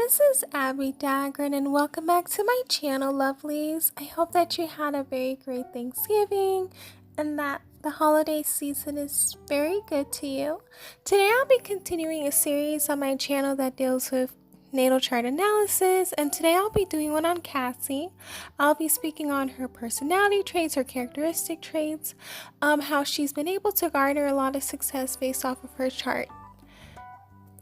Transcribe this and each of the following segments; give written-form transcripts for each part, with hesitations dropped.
this is Abbie Dagrin and welcome back to my channel, lovelies. I hope that you had a very great Thanksgiving and that the holiday season is very good to you. Today I'll be continuing a series on my channel that deals with natal chart analysis, and today I'll be doing one on Cassie. I'll be speaking on her personality traits, her characteristic traits, how she's been able to garner a lot of success based off of her chart.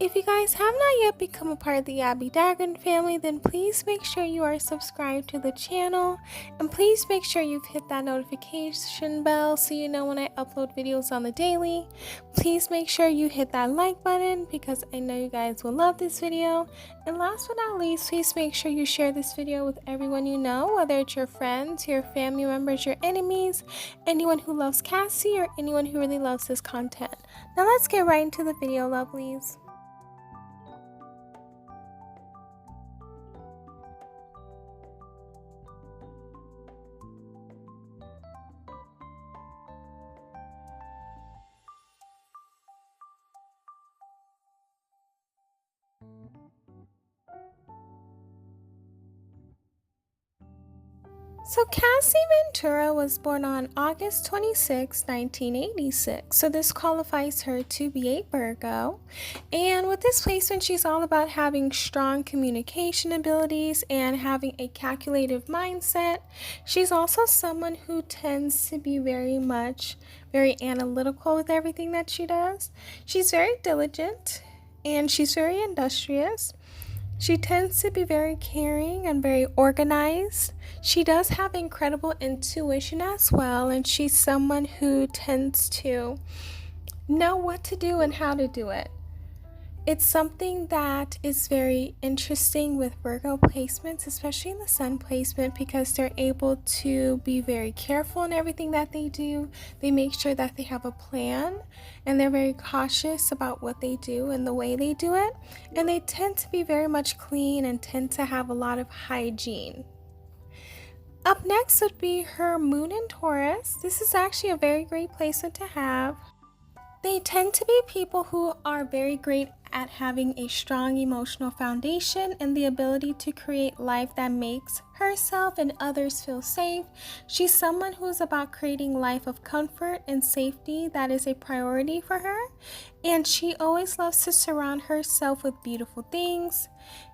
If you guys have not yet become a part of the Abbie Dagrin family, then please make sure you are subscribed to the channel, and please make sure you've hit that notification bell so you know when I upload videos on the daily. Please make sure you hit that like button because I know you guys will love this video. And last but not least, please make sure you share this video with everyone you know, whether it's your friends, your family members, your enemies, anyone who loves Cassie, or anyone who really loves this content. Now let's get right into the video, lovelies. So Cassie Ventura was born on August 26, 1986. So this qualifies her to be a Virgo. And with this placement, she's all about having strong communication abilities and having a calculative mindset. She's also someone who tends to be very analytical with everything that she does. She's very diligent and she's very industrious. She tends to be very caring and very organized. She does have incredible intuition as well, and she's someone who tends to know what to do and how to do it. It's something that is very interesting with Virgo placements, especially in the sun placement, because they're able to be very careful in everything that they do. They make sure that they have a plan, and they're very cautious about what they do and the way they do it. And they tend to be very much clean and tend to have a lot of hygiene. Up next would be her moon in Taurus. This is actually a very great placement to have. They tend to be people who are very great at having a strong emotional foundation and the ability to create life that makes herself and others feel safe. She's someone who's about creating life of comfort and safety. That is a priority for her. And she always loves to surround herself with beautiful things.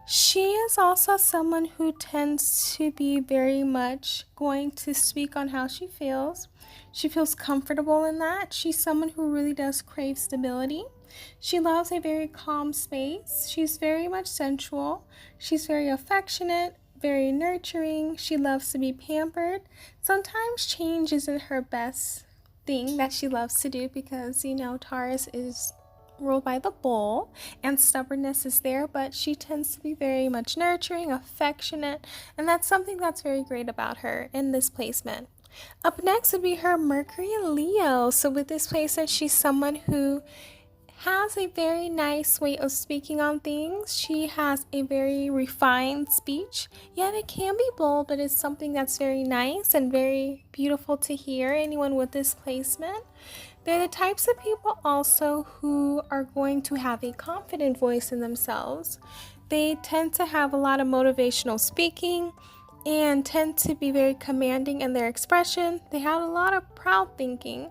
She is also someone who tends to be very much going to speak on how she feels. She feels comfortable in that. She's someone who really does crave stability. She loves a very calm space. She's very much sensual. She's very affectionate, very nurturing. She loves to be pampered. Sometimes change isn't her best thing that she loves to do because, Taurus is ruled by the bull and stubbornness is there, but she tends to be very much nurturing, affectionate, and that's something that's very great about her in this placement. Up next would be her Mercury in Leo. So with this placement, she's someone who has a very nice way of speaking on things. She has a very refined speech, yet it can be bold, but it's something that's very nice and very beautiful to hear. Anyone with this placement, they're the types of people also who are going to have a confident voice in themselves. They tend to have a lot of motivational speaking and tend to be very commanding in their expression. They have a lot of proud thinking.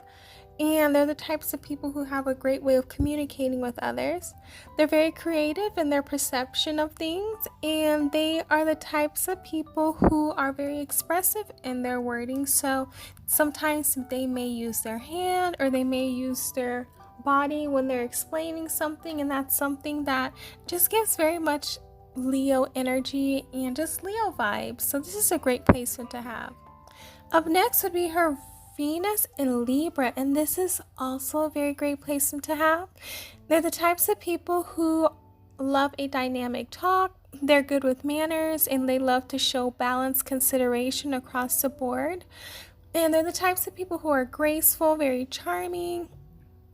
And they're the types of people who have a great way of communicating with others. They're very creative in their perception of things, and they are the types of people who are very expressive in their wording. So sometimes they may use their hand or they may use their body when they're explaining something, and that's something that just gives very much Leo energy and just Leo vibes. So this is a great placement to have. Up next would be her Venus in Libra, and this is also a very great placement to have. They're the types of people who love a dynamic talk. They're good with manners, and they love to show balanced consideration across the board. And they're the types of people who are graceful, very charming,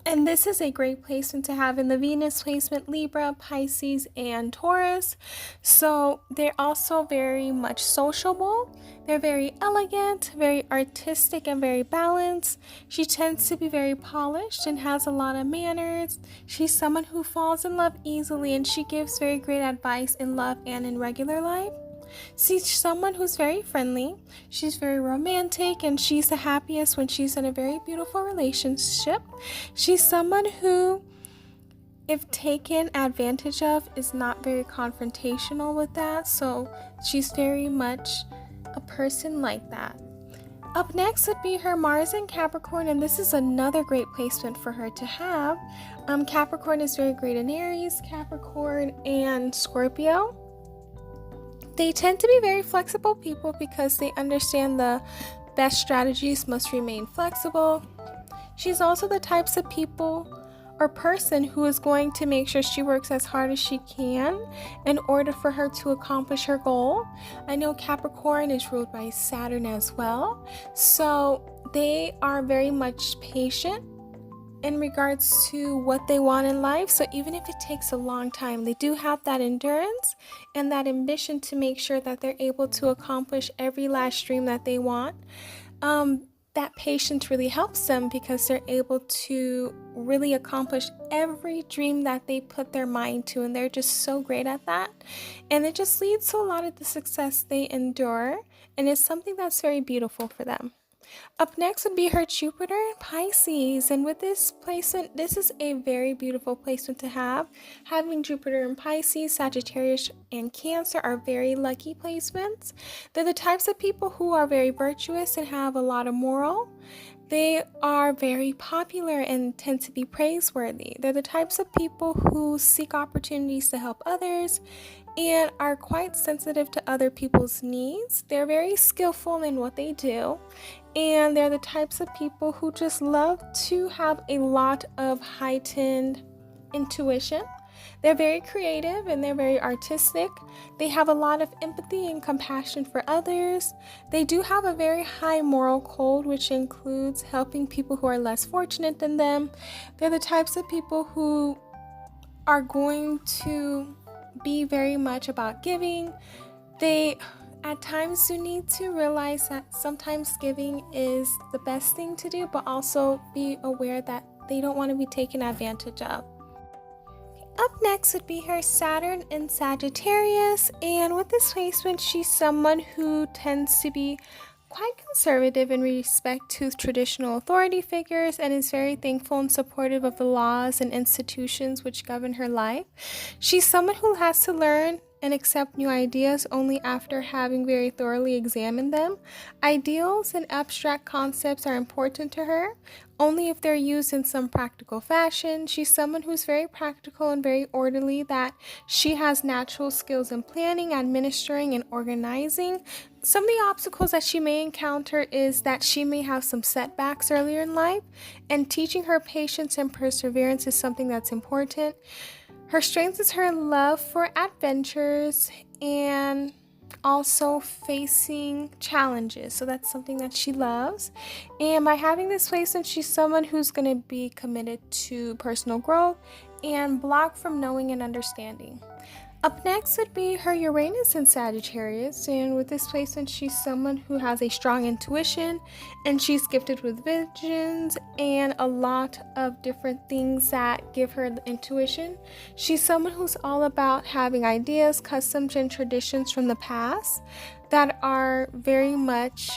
And this is a great placement to have in the Venus placement, Libra, Pisces, and Taurus. So they're also very much sociable. They're very elegant, very artistic, and very balanced. She tends to be very polished and has a lot of manners. She's someone who falls in love easily, and she gives very great advice in love and in regular life. She's someone who's very friendly, she's very romantic, and she's the happiest when she's in a very beautiful relationship. She's someone who, if taken advantage of, is not very confrontational with that, so she's very much a person like that. Up next would be her Mars in Capricorn, and this is another great placement for her to have. Capricorn is very great in Aries, Capricorn, and Scorpio. They tend to be very flexible people because they understand the best strategies must remain flexible. She's also the types of people or person who is going to make sure she works as hard as she can in order for her to accomplish her goal. I know Capricorn is ruled by Saturn as well, so they are very much patient in regards to what they want in life. So even if it takes a long time, they do have that endurance and that ambition to make sure that they're able to accomplish every last dream that they want. That patience really helps them because they're able to really accomplish every dream that they put their mind to, and they're just so great at that. And it just leads to a lot of the success they endure, and it's something that's very beautiful for them. Up next would be her Jupiter in Pisces, and with this placement, this is a very beautiful placement to have. Having Jupiter in Pisces, Sagittarius, and Cancer are very lucky placements. They're the types of people who are very virtuous and have a lot of moral. They are very popular and tend to be praiseworthy. They're the types of people who seek opportunities to help others and are quite sensitive to other people's needs. They're very skillful in what they do, and they're the types of people who just love to have a lot of heightened intuition. They're very creative and they're very artistic. They have a lot of empathy and compassion for others. They do have a very high moral code, which includes helping people who are less fortunate than them. They're the types of people who are going to be very much about giving. They at times do need to realize that sometimes giving is the best thing to do, but also be aware that they don't want to be taken advantage of. Up next would be her Saturn in Sagittarius, and with this placement, she's someone who tends to be quite conservative in respect to traditional authority figures and is very thankful and supportive of the laws and institutions which govern her life. She's someone who has to learn and accept new ideas only after having very thoroughly examined them. Ideals and abstract concepts are important to her, only if they're used in some practical fashion. She's someone who's very practical and very orderly, that she has natural skills in planning, administering, and organizing. Some of the obstacles that she may encounter is that she may have some setbacks earlier in life, and teaching her patience and perseverance is something that's important. Her strength is her love for adventures and also facing challenges. So that's something that she loves. And by having this placement, she's someone who's going to be committed to personal growth and blocked from knowing and understanding. Up next would be her Uranus in Sagittarius, and with this placement, she's someone who has a strong intuition, and she's gifted with visions and a lot of different things that give her the intuition. She's someone who's all about having ideas, customs, and traditions from the past that are very much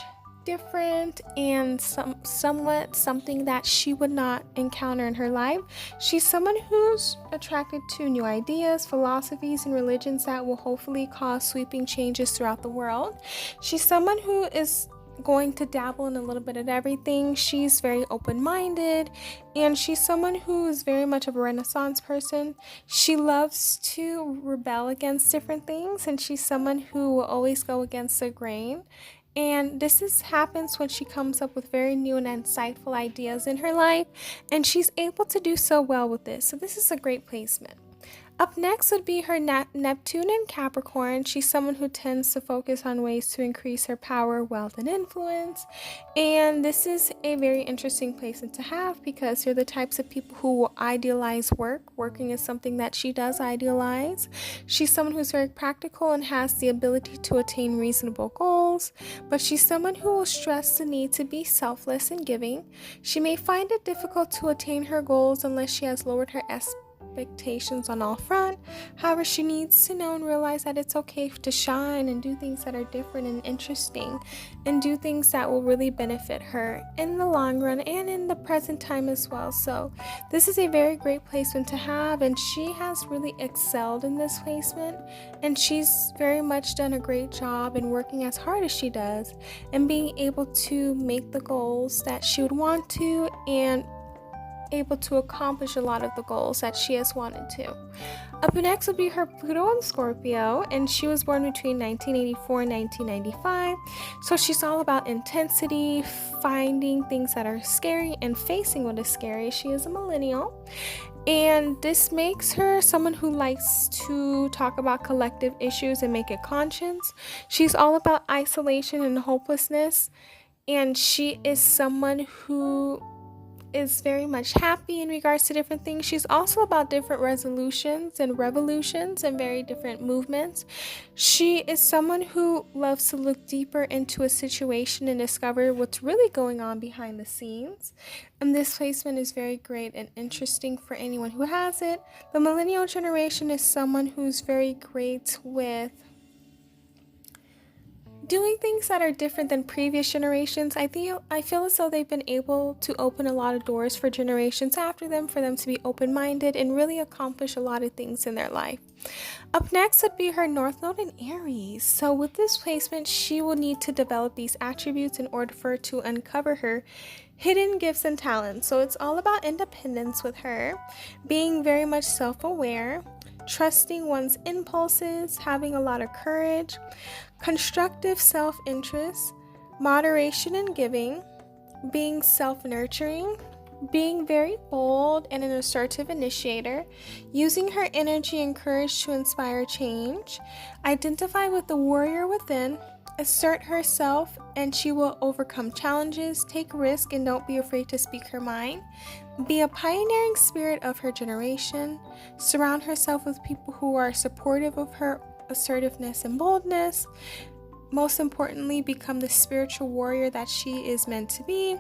different and somewhat something that she would not encounter in her life. She's someone who's attracted to new ideas, philosophies, and religions that will hopefully cause sweeping changes throughout the world. She's someone who is going to dabble in a little bit of everything. She's very open-minded, and she's someone who is very much of a Renaissance person. She loves to rebel against different things, and she's someone who will always go against the grain. And this happens when she comes up with very new and insightful ideas in her life, and she's able to do so well with this. So this is a great placement. Up next would be her Neptune in Capricorn. She's someone who tends to focus on ways to increase her power, wealth, and influence. And this is a very interesting placement to have because they're the types of people who will idealize work. Working is something that she does idealize. She's someone who's very practical and has the ability to attain reasonable goals, but she's someone who will stress the need to be selfless and giving. She may find it difficult to attain her goals unless she has lowered her expectations on all front. However, she needs to know and realize that it's okay to shine and do things that are different and interesting and do things that will really benefit her in the long run and in the present time as well. So this is a very great placement to have, and she has really excelled in this placement, and she's very much done a great job in working as hard as she does and being able to make the goals that she would want to and able to accomplish a lot of the goals that she has wanted to. Up next would be her Pluto in Scorpio, and she was born between 1984 and 1995. So she's all about intensity, finding things that are scary and facing what is scary. She is a millennial, and this makes her someone who likes to talk about collective issues and make it conscious. She's all about isolation and hopelessness, and she is someone who is very much happy in regards to different things. She's also about different resolutions and revolutions and very different movements. She is someone who loves to look deeper into a situation and discover what's really going on behind the scenes. And this placement is very great and interesting for anyone who has it. The millennial generation is someone who's very great with doing things that are different than previous generations. I feel as though they've been able to open a lot of doors for generations after them, for them to be open-minded and really accomplish a lot of things in their life. Up next would be her North Node in Aries. So with this placement, she will need to develop these attributes in order for her to uncover her hidden gifts and talents. So it's all about independence with her, being very much self-aware, trusting one's impulses, having a lot of courage, constructive self-interest, moderation in giving, being self-nurturing, being very bold and an assertive initiator, using her energy and courage to inspire change, identify with the warrior within, assert herself, and she will overcome challenges, take risks, and don't be afraid to speak her mind. Be a pioneering spirit of her generation. Surround herself with people who are supportive of her assertiveness and boldness. Most importantly, become the spiritual warrior that she is meant to be,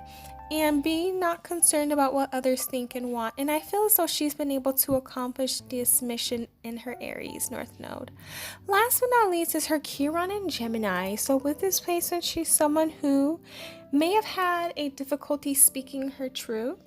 and be not concerned about what others think and want. And I feel as though she's been able to accomplish this mission in her Aries North Node. Last but not least is her Chiron in Gemini. So with this placement, she's someone who may have had a difficulty speaking her truth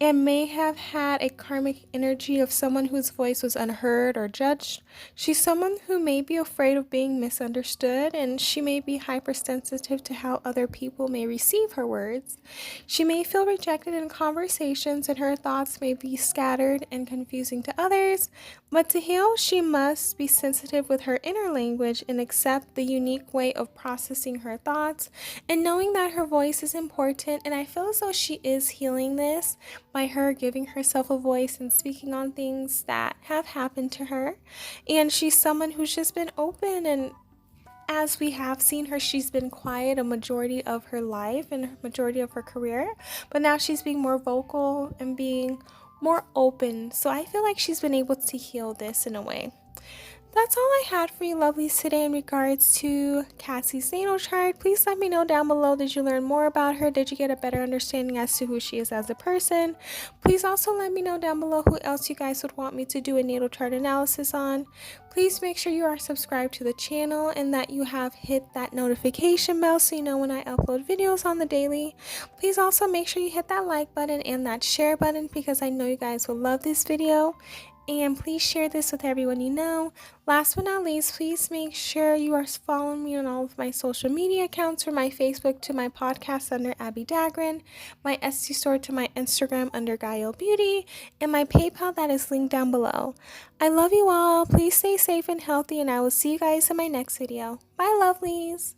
and may have had a karmic energy of someone whose voice was unheard or judged. She's someone who may be afraid of being misunderstood, and she may be hypersensitive to how other people may receive her words. She may feel rejected in conversations, and her thoughts may be scattered and confusing to others. But to heal, she must be sensitive with her inner language and accept the unique way of processing her thoughts and knowing that her voice is important. And I feel as though she is healing this by her giving herself a voice and speaking on things that have happened to her. And she's someone who's just been open, and as we have seen her, she's been quiet a majority of her life and a majority of her career, but now she's being more vocal and being more open. So I feel like she's been able to heal this in a way. That's all I had for you lovelies today in regards to Cassie's natal chart. Please let me know down below, did you learn more about her? Did you get a better understanding as to who she is as a person? Please also let me know down below who else you guys would want me to do a natal chart analysis on. Please make sure you are subscribed to the channel and that you have hit that notification bell so you know when I upload videos on the daily. Please also make sure you hit that like button and that share button because I know you guys will love this video. And please share this with everyone you know. Last but not least, please make sure you are following me on all of my social media accounts, from my Facebook to my podcast under Abbie Dagrin, my Etsy store to my Instagram under Gaio Beauty, and my PayPal that is linked down below. I love you all. Please stay safe and healthy, and I will see you guys in my next video. Bye, lovelies.